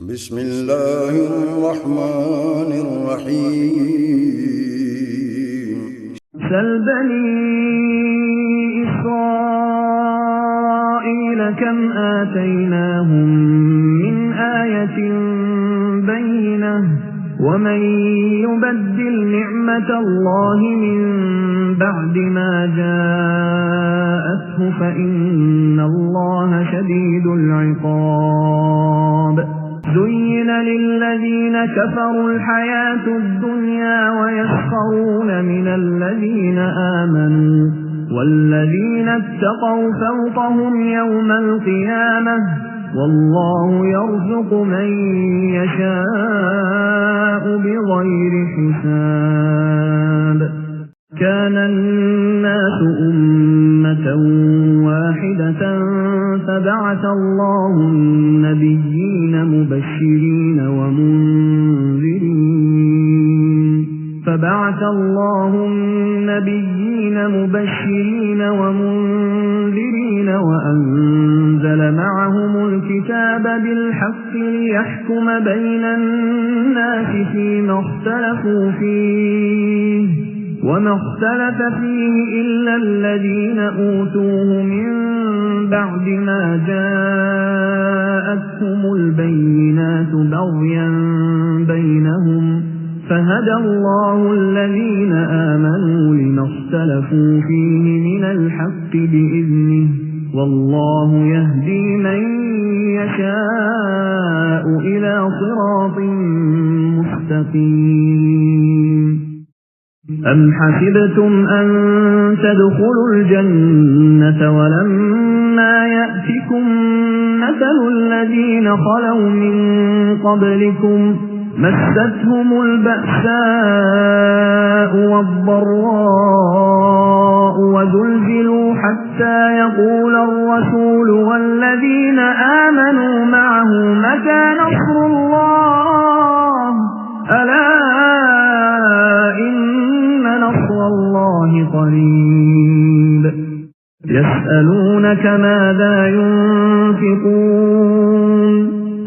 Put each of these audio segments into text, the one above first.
بسم الله الرحمن الرحيم سل بني إسرائيل كم آتيناهم من آية بينة ومن يبدل نعمة الله من بعد ما جاءته فإن الله شديد العقاب زين للذين كفروا الحياة الدنيا ويسخرون من الذين آمنوا والذين اتقوا فوقهم يوم القيامة والله يرزق من يشاء بغير حساب كان الناس أمة واحدة فبعث الله النبيين مبشرين ومنذرين وأنزل معهم الكتاب بالحق ليحكم بين الناس فيما اختلفوا فيه وما اختلف فيه إلا الذين أوتوه من بعد ما جاءتهم البينات بغيا بينهم فهدى الله الذين آمنوا لما اختلفوا فيه من الحق بإذنه والله يهدي من يشاء إلى صراط مستقيم أم حسبتم أن تدخلوا الجنة ولما يأتكم مثل الذين خلوا من قبلكم مستهم البأساء والضراء وزلزلوا حتى يقول الرسول والذين آمنوا معه متى نصر الله ألا إن نصر الله قريب يسألونك ماذا ينفقون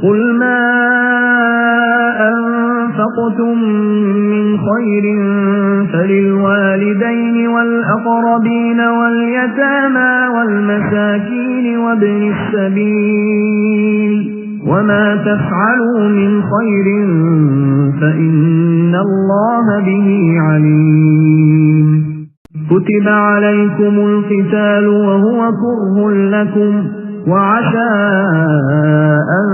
قل ما أنفقتم من خير فللوالدين والأقربين واليتامى والمساكين وابن السبيل وما تفعلوا من خير فإن الله به عليم كتب عليكم القتال وهو كره لكم وعسى أن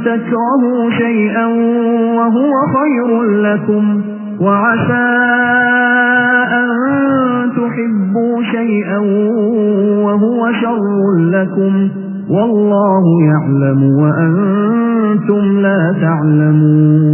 تكرهوا شيئا وهو خير لكم وعسى أن تحبوا شيئا وهو شر لكم والله يعلم وأنتم لا تعلمون